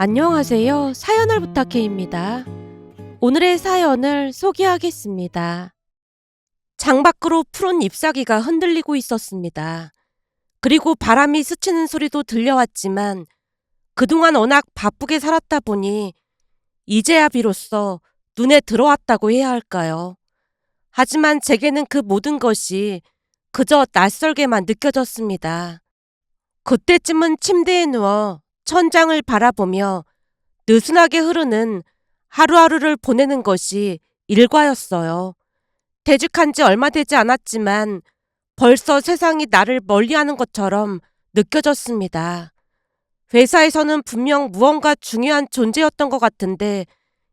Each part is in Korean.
안녕하세요. 사연을 부탁해입니다. 오늘의 사연을 소개하겠습니다. 창밖으로 푸른 잎사귀가 흔들리고 있었습니다. 그리고 바람이 스치는 소리도 들려왔지만 그동안 워낙 바쁘게 살았다 보니 이제야 비로소 눈에 들어왔다고 해야 할까요? 하지만 제게는 그 모든 것이 그저 낯설게만 느껴졌습니다. 그때쯤은 침대에 누워 천장을 바라보며 느슨하게 흐르는 하루하루를 보내는 것이 일과였어요. 퇴직한 지 얼마 되지 않았지만 벌써 세상이 나를 멀리하는 것처럼 느껴졌습니다. 회사에서는 분명 무언가 중요한 존재였던 것 같은데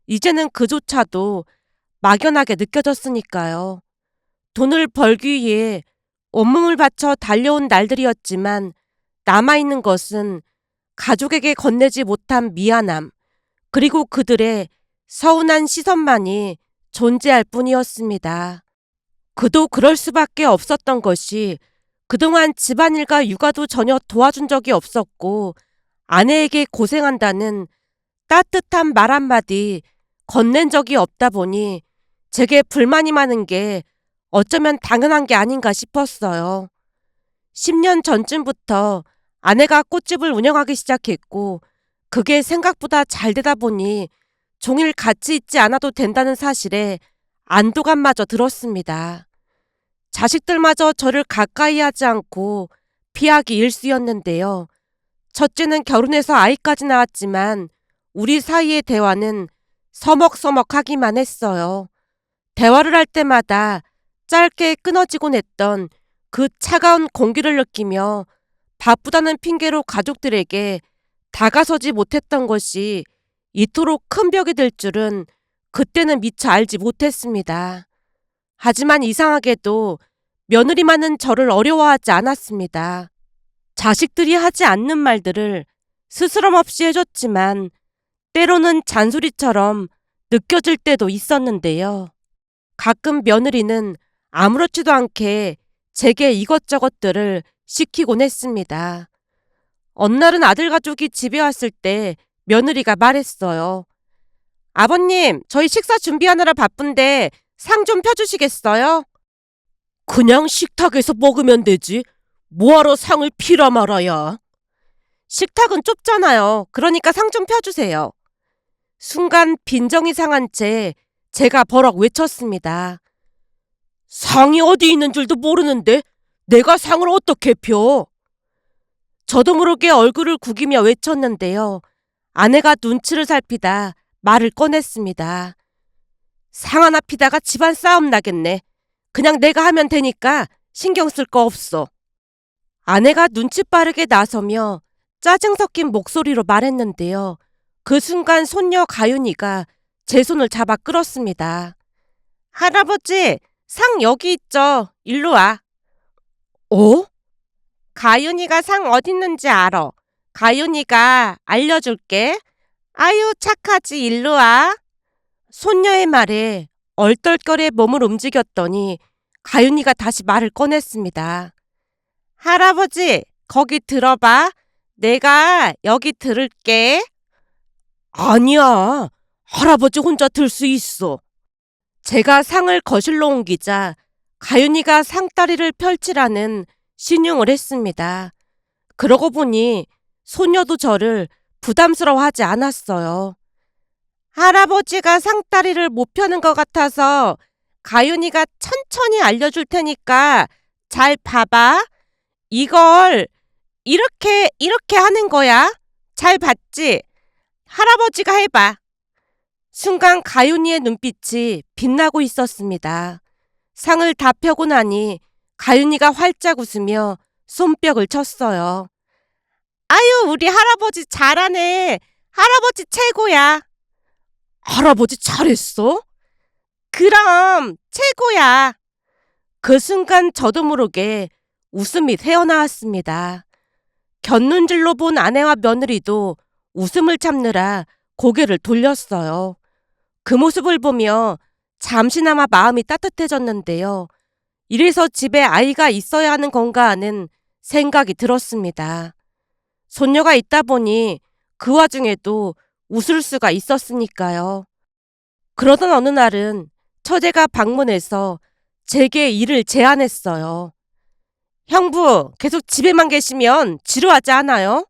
이제는 그조차도 막연하게 느껴졌으니까요. 돈을 벌기 위해 온몸을 바쳐 달려온 날들이었지만 남아있는 것은 가족에게 건네지 못한 미안함, 그리고 그들의 서운한 시선만이 존재할 뿐이었습니다. 그도 그럴 수밖에 없었던 것이 그동안 집안일과 육아도 전혀 도와준 적이 없었고 아내에게 고생한다는 따뜻한 말 한마디 건넨 적이 없다 보니 제게 불만이 많은 게 어쩌면 당연한 게 아닌가 싶었어요. 10년 전쯤부터 아내가 꽃집을 운영하기 시작했고 그게 생각보다 잘 되다 보니 종일 같이 있지 않아도 된다는 사실에 안도감마저 들었습니다. 자식들마저 저를 가까이 하지 않고 피하기 일쑤였는데요. 첫째는 결혼해서 아이까지 낳았지만 우리 사이의 대화는 서먹서먹하기만 했어요. 대화를 할 때마다 짧게 끊어지곤 했던 그 차가운 공기를 느끼며 바쁘다는 핑계로 가족들에게 다가서지 못했던 것이 이토록 큰 벽이 될 줄은 그때는 미처 알지 못했습니다. 하지만 이상하게도 며느리만은 저를 어려워하지 않았습니다. 자식들이 하지 않는 말들을 스스럼 없이 해줬지만 때로는 잔소리처럼 느껴질 때도 있었는데요. 가끔 며느리는 아무렇지도 않게 제게 이것저것들을 시키곤 했습니다. 어느 날은 아들 가족이 집에 왔을 때 며느리가 말했어요. 아버님, 저희 식사 준비하느라 바쁜데 상 좀 펴주시겠어요? 그냥 식탁에서 먹으면 되지. 뭐하러 상을 피라 말아야. 식탁은 좁잖아요. 그러니까 상 좀 펴주세요. 순간 빈정이 상한 채 제가 버럭 외쳤습니다. 상이 어디 있는 줄도 모르는데 내가 상을 어떻게 펴? 저도 모르게 얼굴을 구기며 외쳤는데요. 아내가 눈치를 살피다 말을 꺼냈습니다. 상 하나 피다가 집안 싸움 나겠네. 그냥 내가 하면 되니까 신경 쓸 거 없어. 아내가 눈치 빠르게 나서며 짜증 섞인 목소리로 말했는데요. 그 순간 손녀 가윤이가 제 손을 잡아 끌었습니다. 할아버지, 상 여기 있죠. 일로 와. 어? 가윤이가 상 어딨는지 알아. 가윤이가 알려줄게. 아유, 착하지. 일로 와. 손녀의 말에 얼떨결에 몸을 움직였더니 가윤이가 다시 말을 꺼냈습니다. 할아버지, 거기 들어봐. 내가 여기 들을게. 아니야. 할아버지 혼자 들 수 있어. 제가 상을 거실로 옮기자 가윤이가 상다리를 펼치라는 신용을 했습니다. 그러고 보니 소녀도 저를 부담스러워하지 않았어요. 할아버지가 상다리를 못 펴는 것 같아서 가윤이가 천천히 알려줄 테니까 잘 봐봐. 이걸 이렇게 하는 거야. 잘 봤지? 할아버지가 해봐. 순간 가윤이의 눈빛이 빛나고 있었습니다. 상을 다 펴고 나니 가윤이가 활짝 웃으며 손뼉을 쳤어요. 아유, 우리 할아버지 잘하네. 할아버지 최고야. 할아버지 잘했어? 그럼 최고야. 그 순간 저도 모르게 웃음이 새어나왔습니다. 곁눈질로 본 아내와 며느리도 웃음을 참느라 고개를 돌렸어요. 그 모습을 보며 잠시나마 마음이 따뜻해졌는데요. 이래서 집에 아이가 있어야 하는 건가 하는 생각이 들었습니다. 손녀가 있다 보니 그 와중에도 웃을 수가 있었으니까요. 그러던 어느 날은 처제가 방문해서 제게 일을 제안했어요. 형부, 계속 집에만 계시면 지루하지 않아요?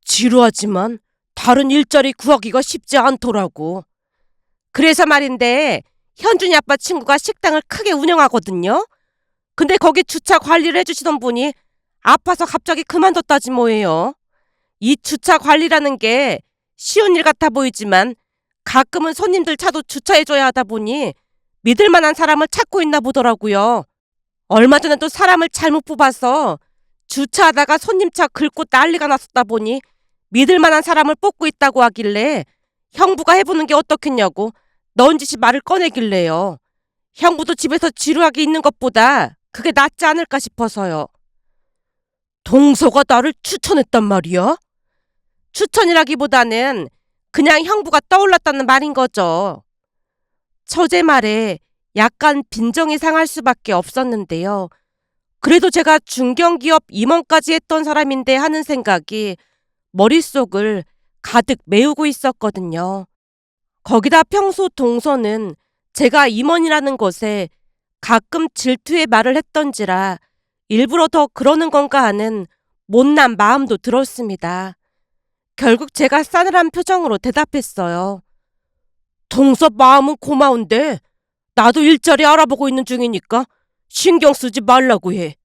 지루하지만 다른 일자리 구하기가 쉽지 않더라고. 그래서 말인데 현준이 아빠 친구가 식당을 크게 운영하거든요. 근데 거기 주차 관리를 해주시던 분이 아파서 갑자기 그만뒀다지 뭐예요. 이 주차 관리라는 게 쉬운 일 같아 보이지만 가끔은 손님들 차도 주차해줘야 하다 보니 믿을 만한 사람을 찾고 있나 보더라고요. 얼마 전에도 사람을 잘못 뽑아서 주차하다가 손님 차 긁고 난리가 났었다 보니 믿을 만한 사람을 뽑고 있다고 하길래 형부가 해보는 게 어떻겠냐고 넌지시 말을 꺼내길래요. 형부도 집에서 지루하게 있는 것보다 그게 낫지 않을까 싶어서요. 동서가 나를 추천했단 말이야? 추천이라기보다는 그냥 형부가 떠올랐다는 말인 거죠. 처제 말에 약간 빈정이 상할 수밖에 없었는데요. 그래도 제가 중견기업 임원까지 했던 사람인데 하는 생각이 머릿속을 가득 메우고 있었거든요. 거기다 평소 동서는 제가 임원이라는 것에 가끔 질투의 말을 했던지라 일부러 더 그러는 건가 하는 못난 마음도 들었습니다. 결국 제가 싸늘한 표정으로 대답했어요. 동서 마음은 고마운데 나도 일자리 알아보고 있는 중이니까 신경 쓰지 말라고 해.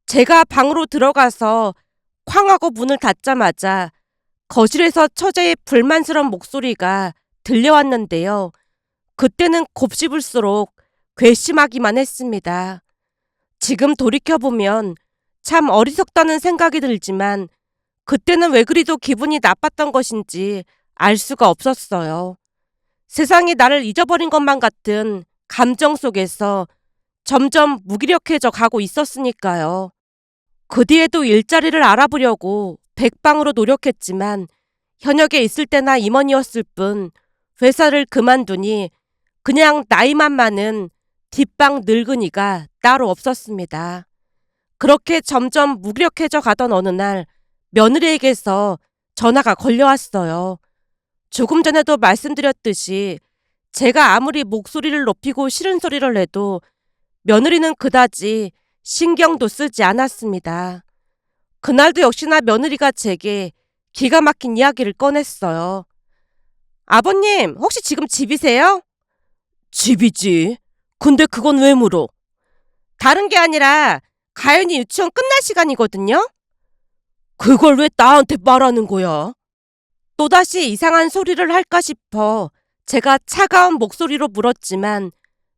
제가 방으로 들어가서 쾅하고 문을 닫자마자 거실에서 처제의 불만스러운 목소리가 들려왔는데요. 그때는 곱씹을수록 괘씸하기만 했습니다. 지금 돌이켜보면 참 어리석다는 생각이 들지만 그때는 왜 그리도 기분이 나빴던 것인지 알 수가 없었어요. 세상이 나를 잊어버린 것만 같은 감정 속에서 점점 무기력해져 가고 있었으니까요. 그 뒤에도 일자리를 알아보려고 백방으로 노력했지만 현역에 있을 때나 임원이었을 뿐 회사를 그만두니 그냥 나이만 많은 뒷방 늙은이가 따로 없었습니다. 그렇게 점점 무기력해져 가던 어느 날 며느리에게서 전화가 걸려왔어요. 조금 전에도 말씀드렸듯이 제가 아무리 목소리를 높이고 싫은 소리를 해도 며느리는 그다지 신경도 쓰지 않았습니다. 그날도 역시나 며느리가 제게 기가 막힌 이야기를 꺼냈어요. 아버님, 혹시 지금 집이세요? 집이지. 근데 그건 왜 물어? 다른 게 아니라 가연이 유치원 끝날 시간이거든요? 그걸 왜 나한테 말하는 거야? 또다시 이상한 소리를 할까 싶어 제가 차가운 목소리로 물었지만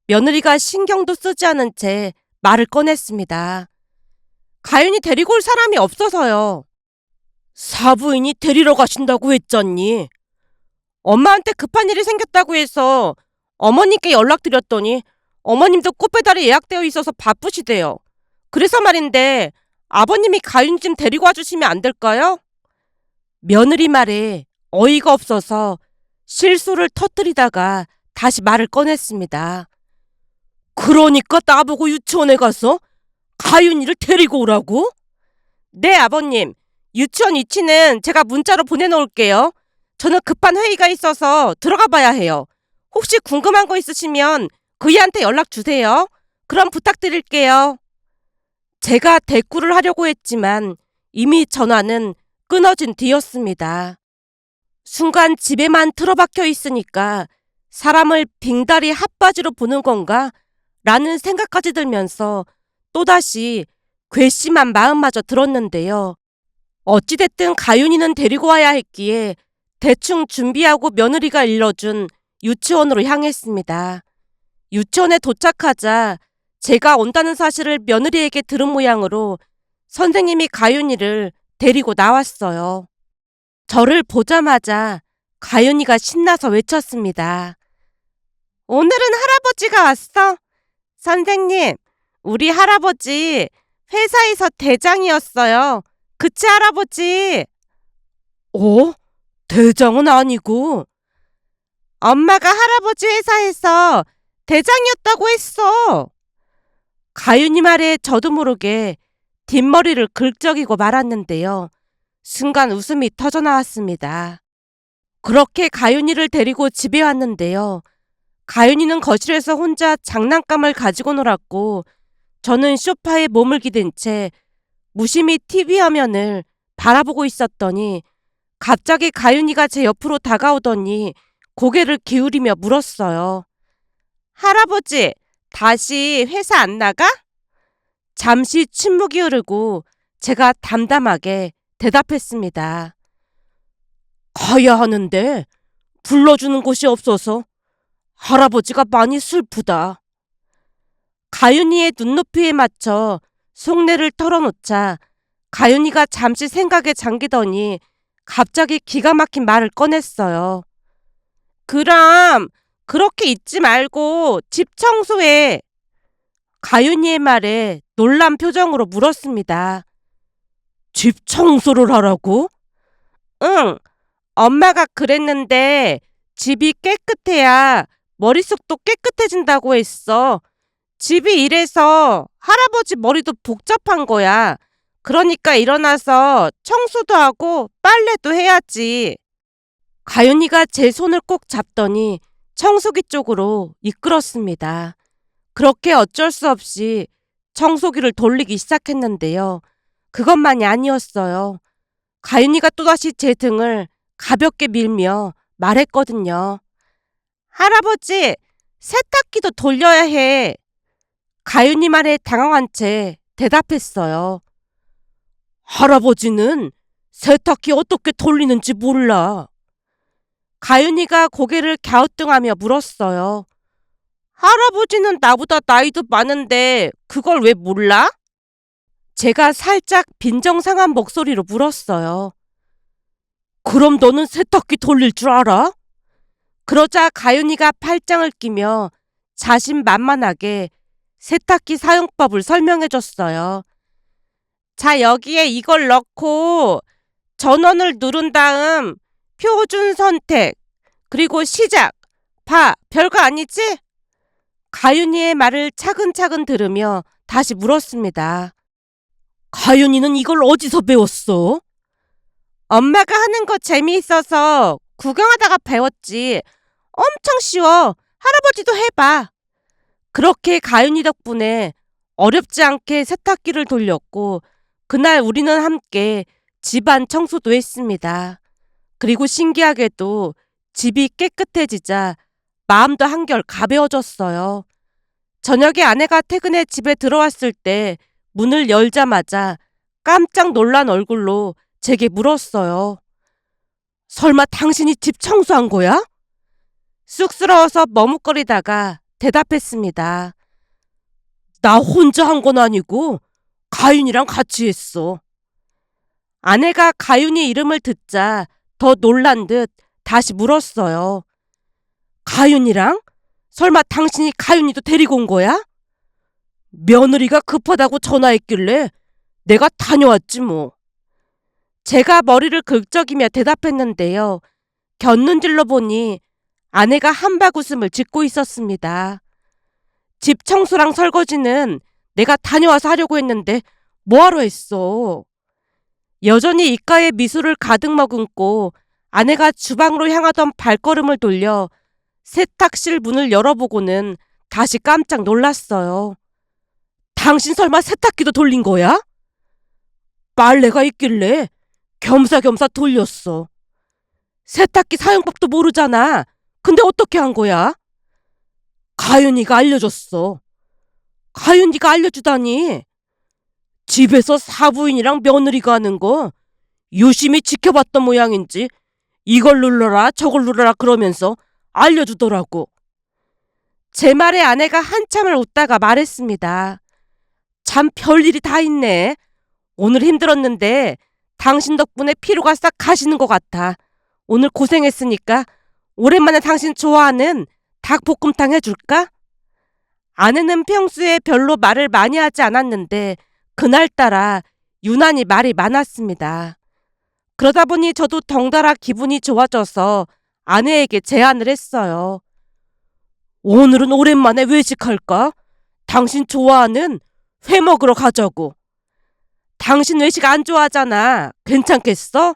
며느리가 신경도 쓰지 않은 채 말을 꺼냈습니다. 가윤이 데리고 올 사람이 없어서요. 사부인이 데리러 가신다고 했잖니. 엄마한테 급한 일이 생겼다고 해서 어머님께 연락드렸더니 어머님도 꽃배달이 예약되어 있어서 바쁘시대요. 그래서 말인데 아버님이 가윤 좀 데리고 와주시면 안 될까요? 며느리 말에 어이가 없어서 실수를 터뜨리다가 다시 말을 꺼냈습니다. 그러니까 나보고 유치원에 가서 가윤이를 데리고 오라고? 네, 아버님. 유치원 위치는 제가 문자로 보내놓을게요. 저는 급한 회의가 있어서 들어가 봐야 해요. 혹시 궁금한 거 있으시면 그이한테 연락 주세요. 그럼 부탁드릴게요. 제가 대꾸를 하려고 했지만 이미 전화는 끊어진 뒤였습니다. 순간 집에만 틀어박혀 있으니까 사람을 빙다리 핫바지로 보는 건가? 라는 생각까지 들면서 또다시 괘씸한 마음마저 들었는데요. 어찌됐든 가윤이는 데리고 와야 했기에 대충 준비하고 며느리가 일러준 유치원으로 향했습니다. 유치원에 도착하자 제가 온다는 사실을 며느리에게 들은 모양으로 선생님이 가윤이를 데리고 나왔어요. 저를 보자마자 가윤이가 신나서 외쳤습니다. 오늘은 할아버지가 왔어. 선생님, 우리 할아버지 회사에서 대장이었어요. 그치, 할아버지? 어? 대장은 아니고. 엄마가 할아버지 회사에서 대장이었다고 했어. 가윤이 말에 저도 모르게 뒷머리를 긁적이고 말았는데요. 순간 웃음이 터져 나왔습니다. 그렇게 가윤이를 데리고 집에 왔는데요. 가윤이는 거실에서 혼자 장난감을 가지고 놀았고 저는 소파에 몸을 기댄 채 무심히 TV 화면을 바라보고 있었더니 갑자기 가윤이가 제 옆으로 다가오더니 고개를 기울이며 물었어요. 할아버지, 다시 회사 안 나가? 잠시 침묵이 흐르고 제가 담담하게 대답했습니다. 가야 하는데 불러주는 곳이 없어서 할아버지가 많이 슬프다. 가윤이의 눈높이에 맞춰 속내를 털어놓자 가윤이가 잠시 생각에 잠기더니 갑자기 기가 막힌 말을 꺼냈어요. 그럼 그렇게 있지 말고 집 청소해. 가윤이의 말에 놀란 표정으로 물었습니다. 집 청소를 하라고? 응, 엄마가 그랬는데 집이 깨끗해야 머릿속도 깨끗해진다고 했어. 집이 이래서 할아버지 머리도 복잡한 거야. 그러니까 일어나서 청소도 하고 빨래도 해야지. 가윤이가 제 손을 꼭 잡더니 청소기 쪽으로 이끌었습니다. 그렇게 어쩔 수 없이 청소기를 돌리기 시작했는데요. 그것만이 아니었어요. 가윤이가 또다시 제 등을 가볍게 밀며 말했거든요. 할아버지, 세탁기도 돌려야 해. 가윤이 말에 당황한 채 대답했어요. 할아버지는 세탁기 어떻게 돌리는지 몰라. 가윤이가 고개를 갸우뚱하며 물었어요. 할아버지는 나보다 나이도 많은데 그걸 왜 몰라? 제가 살짝 빈정상한 목소리로 물었어요. 그럼 너는 세탁기 돌릴 줄 알아? 그러자 가윤이가 팔짱을 끼며 자신만만하게 세탁기 사용법을 설명해줬어요. 자, 여기에 이걸 넣고 전원을 누른 다음 표준 선택, 그리고 시작. 봐, 별거 아니지? 가윤이의 말을 차근차근 들으며 다시 물었습니다. 가윤이는 이걸 어디서 배웠어? 엄마가 하는 거 재미있어서 구경하다가 배웠지. 엄청 쉬워. 할아버지도 해봐. 그렇게 가윤이 덕분에 어렵지 않게 세탁기를 돌렸고 그날 우리는 함께 집안 청소도 했습니다. 그리고 신기하게도 집이 깨끗해지자 마음도 한결 가벼워졌어요. 저녁에 아내가 퇴근해 집에 들어왔을 때 문을 열자마자 깜짝 놀란 얼굴로 제게 물었어요. 설마 당신이 집 청소한 거야? 쑥스러워서 머뭇거리다가 대답했습니다. 나 혼자 한 건 아니고 가윤이랑 같이 했어. 아내가 가윤이 이름을 듣자 더 놀란 듯 다시 물었어요. 가윤이랑? 설마 당신이 가윤이도 데리고 온 거야? 며느리가 급하다고 전화했길래 내가 다녀왔지 뭐. 제가 머리를 긁적이며 대답했는데요. 곁눈질로 보니 아내가 한박웃음을 짓고 있었습니다. 집 청소랑 설거지는 내가 다녀와서 하려고 했는데 뭐하러 했어. 여전히 입가에 미소를 가득 머금고 아내가 주방으로 향하던 발걸음을 돌려 세탁실 문을 열어보고는 다시 깜짝 놀랐어요. 당신 설마 세탁기도 돌린 거야? 빨래가 있길래 겸사겸사 돌렸어. 세탁기 사용법도 모르잖아. 근데 어떻게 한 거야? 가윤이가 알려줬어. 가윤이가 알려주다니. 집에서 사부인이랑 며느리가 하는 거 유심히 지켜봤던 모양인지 이걸 눌러라 저걸 눌러라 그러면서 알려주더라고. 제 말에 아내가 한참을 웃다가 말했습니다. 참 별일이 다 있네. 오늘 힘들었는데 당신 덕분에 피로가 싹 가시는 것 같아. 오늘 고생했으니까 오랜만에 당신 좋아하는 닭볶음탕 해줄까? 아내는 평소에 별로 말을 많이 하지 않았는데 그날따라 유난히 말이 많았습니다. 그러다 보니 저도 덩달아 기분이 좋아져서 아내에게 제안을 했어요. 오늘은 오랜만에 외식할까? 당신 좋아하는 회 먹으러 가자고. 당신 외식 안 좋아하잖아. 괜찮겠어?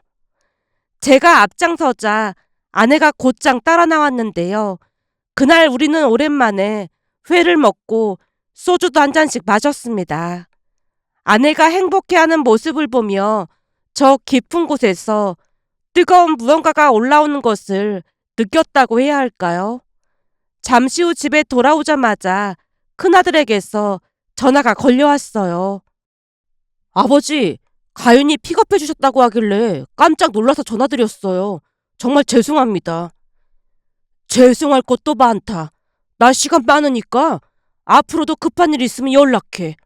제가 앞장서자 아내가 곧장 따라 나왔는데요. 그날 우리는 오랜만에 회를 먹고 소주도 한 잔씩 마셨습니다. 아내가 행복해하는 모습을 보며 저 깊은 곳에서 뜨거운 무언가가 올라오는 것을 느꼈다고 해야 할까요? 잠시 후 집에 돌아오자마자 큰아들에게서 전화가 걸려왔어요. 아버지, 가윤이 픽업해 주셨다고 하길래 깜짝 놀라서 전화드렸어요. 정말 죄송합니다. 죄송할 것도 많다. 나 시간 많으니까 앞으로도 급한 일 있으면 연락해.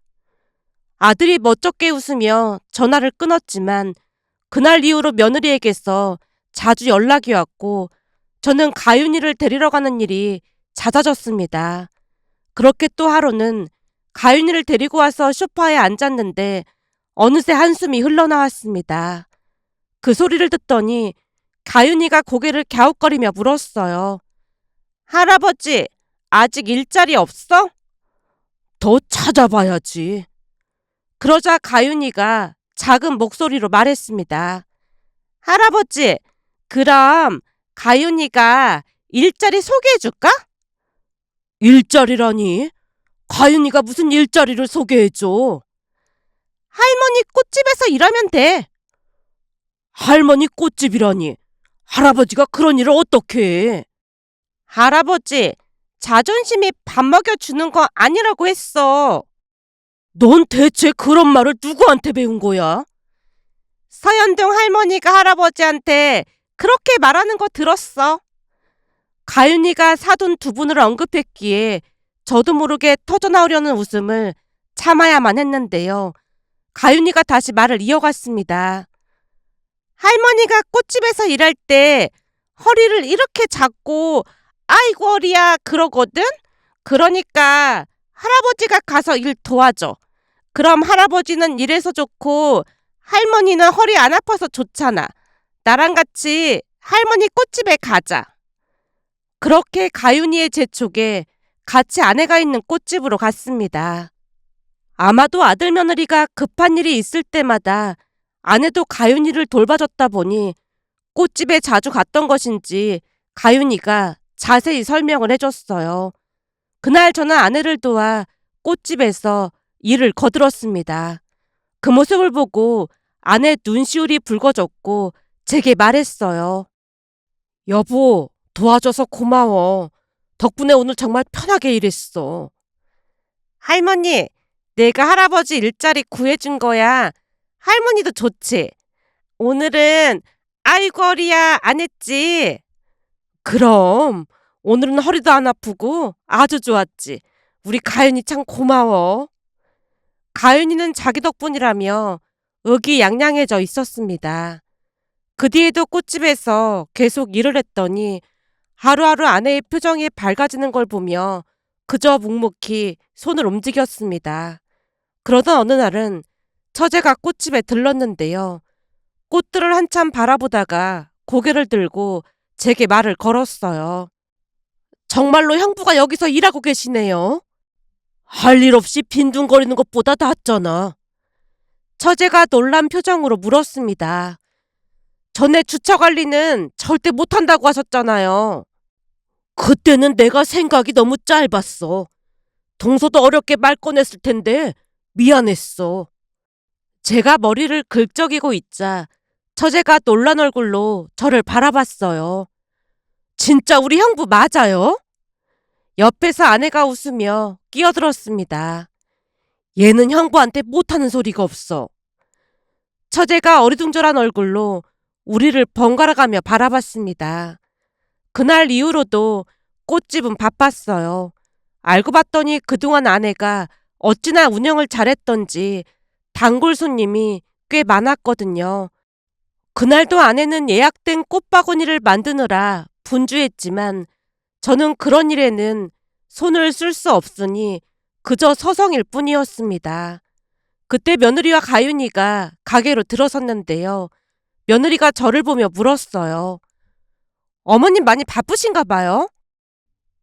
아들이 멋쩍게 웃으며 전화를 끊었지만 그날 이후로 며느리에게서 자주 연락이 왔고 저는 가윤이를 데리러 가는 일이 잦아졌습니다. 그렇게 또 하루는 가윤이를 데리고 와서 소파에 앉았는데 어느새 한숨이 흘러나왔습니다. 그 소리를 듣더니 가윤이가 고개를 갸웃거리며 물었어요. 할아버지, 아직 일자리 없어? 더 찾아봐야지. 그러자 가윤이가 작은 목소리로 말했습니다. 할아버지, 그럼 가윤이가 일자리 소개해줄까? 일자리라니? 가윤이가 무슨 일자리를 소개해줘? 할머니 꽃집에서 일하면 돼. 할머니 꽃집이라니? 할아버지가 그런 일을 어떻게 해? 할아버지, 자존심이 밥 먹여주는 거 아니라고 했어. 넌 대체 그런 말을 누구한테 배운 거야? 서연동 할머니가 할아버지한테 그렇게 말하는 거 들었어. 가윤이가 사돈 두 분을 언급했기에 저도 모르게 터져나오려는 웃음을 참아야만 했는데요. 가윤이가 다시 말을 이어갔습니다. 할머니가 꽃집에서 일할 때 허리를 이렇게 잡고 아이고 허리야 그러거든? 그러니까 할아버지가 가서 일 도와줘. 그럼 할아버지는 일해서 좋고 할머니는 허리 안 아파서 좋잖아. 나랑 같이 할머니 꽃집에 가자. 그렇게 가윤이의 재촉에 같이 아내가 있는 꽃집으로 갔습니다. 아마도 아들 며느리가 급한 일이 있을 때마다 아내도 가윤이를 돌봐줬다 보니 꽃집에 자주 갔던 것인지 가윤이가 자세히 설명을 해줬어요. 그날 저는 아내를 도와 꽃집에서 일을 거들었습니다. 그 모습을 보고 아내 눈시울이 붉어졌고 제게 말했어요. 여보, 도와줘서 고마워. 덕분에 오늘 정말 편하게 일했어. 할머니, 내가 할아버지 일자리 구해준 거야. 할머니도 좋지? 오늘은 아이고 허리야 안 했지? 그럼 오늘은 허리도 안 아프고 아주 좋았지. 우리 가윤이 참 고마워. 가윤이는 자기 덕분이라며 의기양양해져 있었습니다. 그 뒤에도 꽃집에서 계속 일을 했더니 하루하루 아내의 표정이 밝아지는 걸 보며 그저 묵묵히 손을 움직였습니다. 그러던 어느 날은 처제가 꽃집에 들렀는데요. 꽃들을 한참 바라보다가 고개를 들고 제게 말을 걸었어요. 정말로 형부가 여기서 일하고 계시네요. 할 일 없이 빈둥거리는 것보다 낫잖아. 처제가 놀란 표정으로 물었습니다. 전에 주차 관리는 절대 못한다고 하셨잖아요. 그때는 내가 생각이 너무 짧았어. 동서도 어렵게 말 꺼냈을 텐데 미안했어. 제가 머리를 긁적이고 있자 처제가 놀란 얼굴로 저를 바라봤어요. 진짜 우리 형부 맞아요? 옆에서 아내가 웃으며 끼어들었습니다. 얘는 형부한테 못하는 소리가 없어. 처제가 어리둥절한 얼굴로 우리를 번갈아가며 바라봤습니다. 그날 이후로도 꽃집은 바빴어요. 알고 봤더니 그동안 아내가 어찌나 운영을 잘했던지 단골 손님이 꽤 많았거든요. 그날도 아내는 예약된 꽃바구니를 만드느라 분주했지만 저는 그런 일에는 손을 쓸 수 없으니 그저 서성일 뿐이었습니다. 그때 며느리와 가윤이가 가게로 들어섰는데요. 며느리가 저를 보며 물었어요. 어머님 많이 바쁘신가 봐요?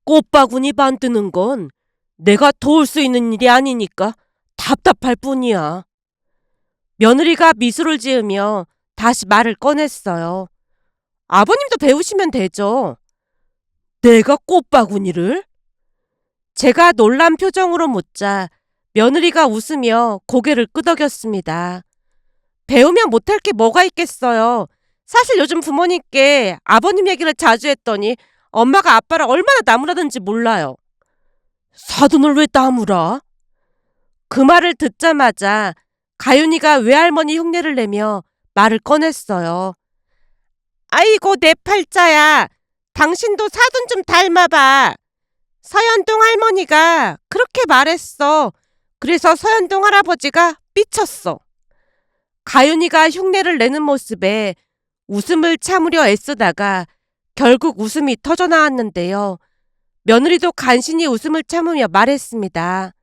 꽃바구니 만드는 건 내가 도울 수 있는 일이 아니니까 답답할 뿐이야. 며느리가 미소를 지으며 다시 말을 꺼냈어요. 아버님도 배우시면 되죠. 내가 꽃바구니를? 제가 놀란 표정으로 묻자 며느리가 웃으며 고개를 끄덕였습니다. 배우면 못할 게 뭐가 있겠어요. 사실 요즘 부모님께 아버님 얘기를 자주 했더니 엄마가 아빠를 얼마나 나무라든지 몰라요. 사돈을 왜 나무라? 그 말을 듣자마자 가윤이가 외할머니 흉내를 내며 말을 꺼냈어요. 아이고 내 팔자야. 당신도 사돈 좀 닮아봐. 서현동 할머니가 그렇게 말했어. 그래서 서현동 할아버지가 삐쳤어. 가윤이가 흉내를 내는 모습에 웃음을 참으려 애쓰다가 결국 웃음이 터져나왔는데요. 며느리도 간신히 웃음을 참으며 말했습니다.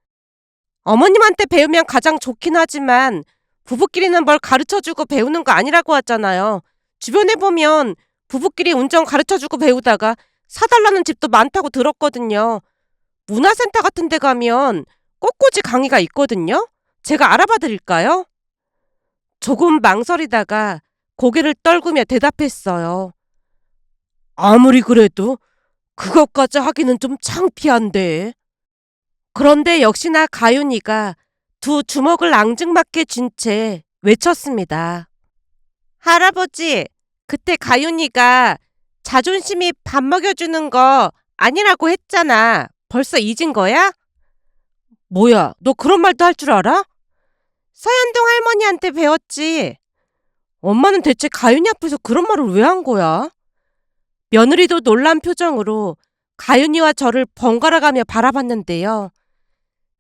어머님한테 배우면 가장 좋긴 하지만 부부끼리는 뭘 가르쳐주고 배우는 거 아니라고 하잖아요. 주변에 보면 부부끼리 운전 가르쳐주고 배우다가 사달라는 집도 많다고 들었거든요. 문화센터 같은 데 가면 꽃꽂이 강의가 있거든요. 제가 알아봐 드릴까요? 조금 망설이다가 고개를 떨구며 대답했어요. 아무리 그래도 그것까지 하기는 좀 창피한데. 그런데 역시나 가윤이가 두 주먹을 앙증맞게 쥔 채 외쳤습니다. 할아버지, 그때 가윤이가 자존심이 밥 먹여주는 거 아니라고 했잖아. 벌써 잊은 거야? 뭐야, 너 그런 말도 할 줄 알아? 서현동 할머니한테 배웠지. 엄마는 대체 가윤이 앞에서 그런 말을 왜 한 거야? 며느리도 놀란 표정으로 가윤이와 저를 번갈아가며 바라봤는데요.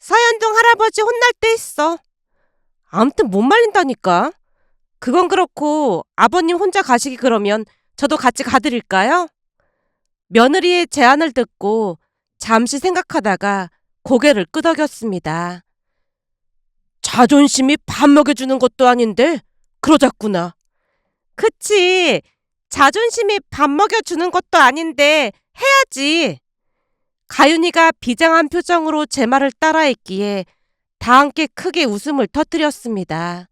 서현동 할아버지 혼날 때 했어. 아무튼 못 말린다니까. 그건 그렇고 아버님 혼자 가시기 그러면 저도 같이 가드릴까요? 며느리의 제안을 듣고 잠시 생각하다가 고개를 끄덕였습니다. 자존심이 밥 먹여주는 것도 아닌데 그러자꾸나. 그치. 자존심이 밥 먹여주는 것도 아닌데 해야지. 가윤이가 비장한 표정으로 제 말을 따라했기에 다 함께 크게 웃음을 터뜨렸습니다.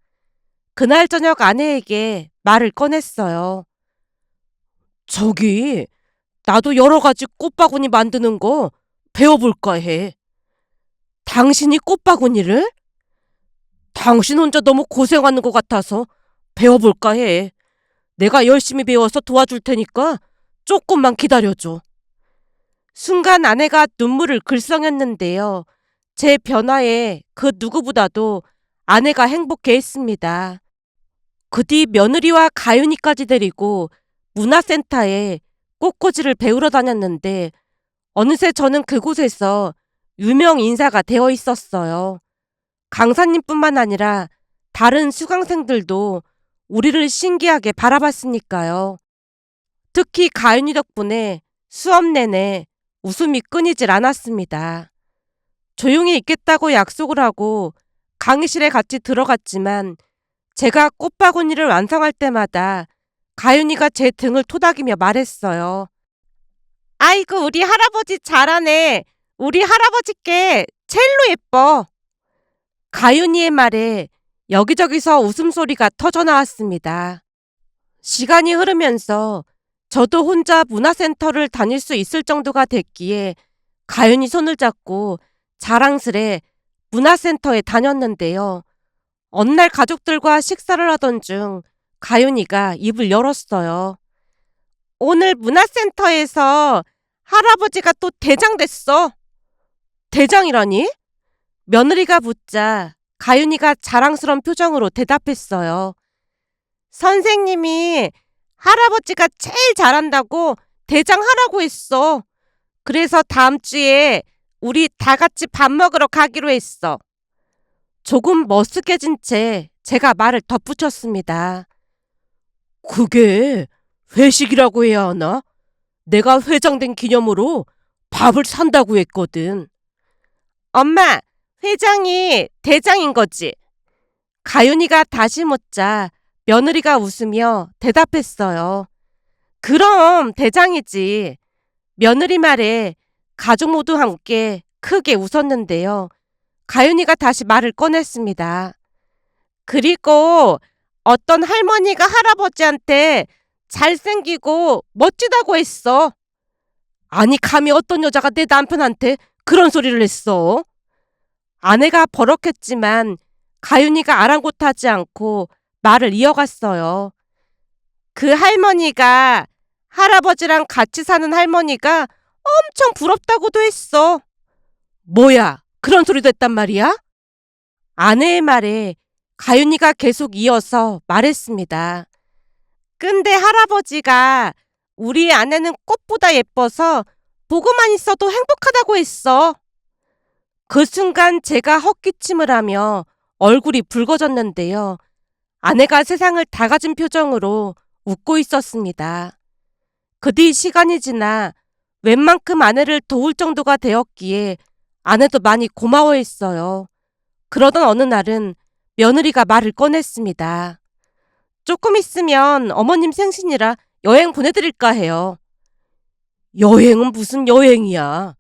그날 저녁 아내에게 말을 꺼냈어요. 저기, 나도 여러 가지 꽃바구니 만드는 거 배워볼까 해. 당신이 꽃바구니를? 당신 혼자 너무 고생하는 것 같아서 배워볼까 해. 내가 열심히 배워서 도와줄 테니까 조금만 기다려줘. 순간 아내가 눈물을 글썽였는데요. 제 변화에 그 누구보다도 아내가 행복해했습니다. 그 뒤 며느리와 가윤이까지 데리고 문화센터에 꽃꽂이를 배우러 다녔는데 어느새 저는 그곳에서 유명 인사가 되어 있었어요. 강사님뿐만 아니라 다른 수강생들도 우리를 신기하게 바라봤으니까요. 특히 가윤이 덕분에 수업 내내 웃음이 끊이질 않았습니다. 조용히 있겠다고 약속을 하고 강의실에 같이 들어갔지만 제가 꽃바구니를 완성할 때마다 가윤이가 제 등을 토닥이며 말했어요. 아이고 우리 할아버지 잘하네. 우리 할아버지께 제일로 예뻐. 가윤이의 말에 여기저기서 웃음소리가 터져나왔습니다. 시간이 흐르면서 저도 혼자 문화센터를 다닐 수 있을 정도가 됐기에 가윤이 손을 잡고 자랑스레 문화센터에 다녔는데요. 어느 날 가족들과 식사를 하던 중 가윤이가 입을 열었어요. 오늘 문화센터에서 할아버지가 또 대장 됐어. 대장이라니? 며느리가 묻자 가윤이가 자랑스러운 표정으로 대답했어요. 선생님이 할아버지가 제일 잘한다고 대장하라고 했어. 그래서 다음 주에 우리 다 같이 밥 먹으러 가기로 했어. 조금 머쓱해진 채 제가 말을 덧붙였습니다. 그게 회식이라고 해야 하나? 내가 회장된 기념으로 밥을 산다고 했거든. 엄마, 회장이 대장인 거지. 가윤이가 다시 묻자 며느리가 웃으며 대답했어요. 그럼 대장이지. 며느리 말에 가족 모두 함께 크게 웃었는데요. 가윤이가 다시 말을 꺼냈습니다. 그리고 어떤 할머니가 할아버지한테 잘생기고 멋지다고 했어. 아니, 감히 어떤 여자가 내 남편한테 그런 소리를 했어? 아내가 버럭했지만 가윤이가 아랑곳하지 않고 말을 이어갔어요. 그 할머니가 할아버지랑 같이 사는 할머니가 엄청 부럽다고도 했어. 뭐야, 그런 소리도 했단 말이야? 아내의 말에 가윤이가 계속 이어서 말했습니다. 근데 할아버지가 우리 아내는 꽃보다 예뻐서 보고만 있어도 행복하다고 했어. 그 순간 제가 헛기침을 하며 얼굴이 붉어졌는데요. 아내가 세상을 다 가진 표정으로 웃고 있었습니다. 그 뒤 시간이 지나 웬만큼 아내를 도울 정도가 되었기에 아내도 많이 고마워했어요. 그러던 어느 날은 며느리가 말을 꺼냈습니다. 조금 있으면 어머님 생신이라 여행 보내드릴까 해요. 여행은 무슨 여행이야.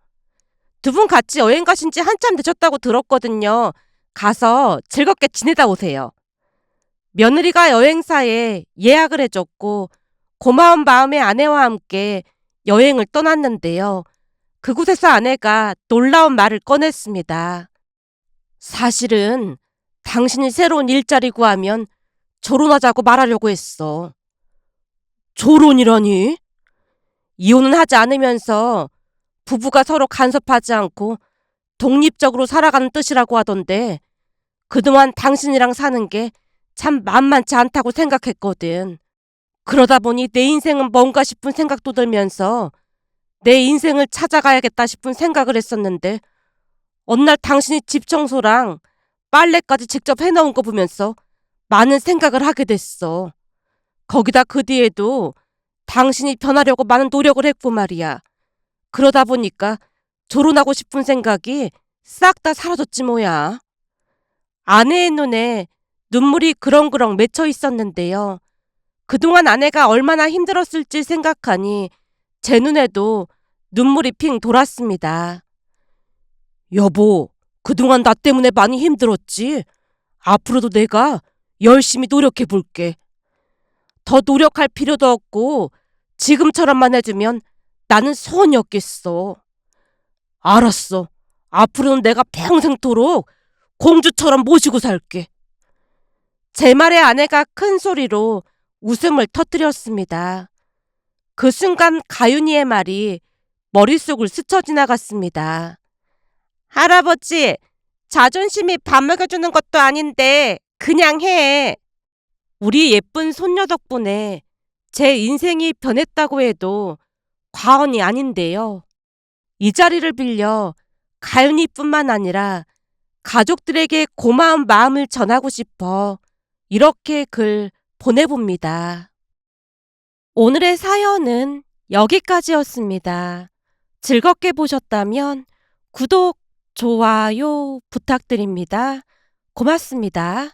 두 분 같이 여행 가신 지 한참 되셨다고 들었거든요. 가서 즐겁게 지내다 오세요. 며느리가 여행사에 예약을 해줬고 고마운 마음에 아내와 함께 여행을 떠났는데요. 그곳에서 아내가 놀라운 말을 꺼냈습니다. 사실은 당신이 새로운 일자리 구하면 결혼하자고 말하려고 했어. 결혼이라니? 이혼은 하지 않으면서 부부가 서로 간섭하지 않고 독립적으로 살아가는 뜻이라고 하던데 그동안 당신이랑 사는 게 참 만만치 않다고 생각했거든. 그러다 보니 내 인생은 뭔가 싶은 생각도 들면서 내 인생을 찾아가야겠다 싶은 생각을 했었는데 어느 날 당신이 집 청소랑 빨래까지 직접 해놓은 거 보면서 많은 생각을 하게 됐어. 거기다 그 뒤에도 당신이 변하려고 많은 노력을 했고 말이야. 그러다 보니까 결혼하고 싶은 생각이 싹 다 사라졌지 뭐야. 아내의 눈에 눈물이 그렁그렁 맺혀 있었는데요. 그동안 아내가 얼마나 힘들었을지 생각하니 제 눈에도 눈물이 핑 돌았습니다. 여보, 그동안 나 때문에 많이 힘들었지? 앞으로도 내가 열심히 노력해 볼게. 더 노력할 필요도 없고 지금처럼만 해주면 나는 소원이 없겠어. 알았어. 앞으로는 내가 평생토록 공주처럼 모시고 살게. 제 말에 아내가 큰 소리로 웃음을 터뜨렸습니다. 그 순간 가윤이의 말이 머릿속을 스쳐 지나갔습니다. 할아버지, 자존심이 밥 먹여주는 것도 아닌데 그냥 해. 우리 예쁜 손녀 덕분에 제 인생이 변했다고 해도 과언이 아닌데요. 이 자리를 빌려 가윤이뿐만 아니라 가족들에게 고마운 마음을 전하고 싶어 이렇게 글 보내봅니다. 오늘의 사연은 여기까지였습니다. 즐겁게 보셨다면 구독, 좋아요 부탁드립니다. 고맙습니다.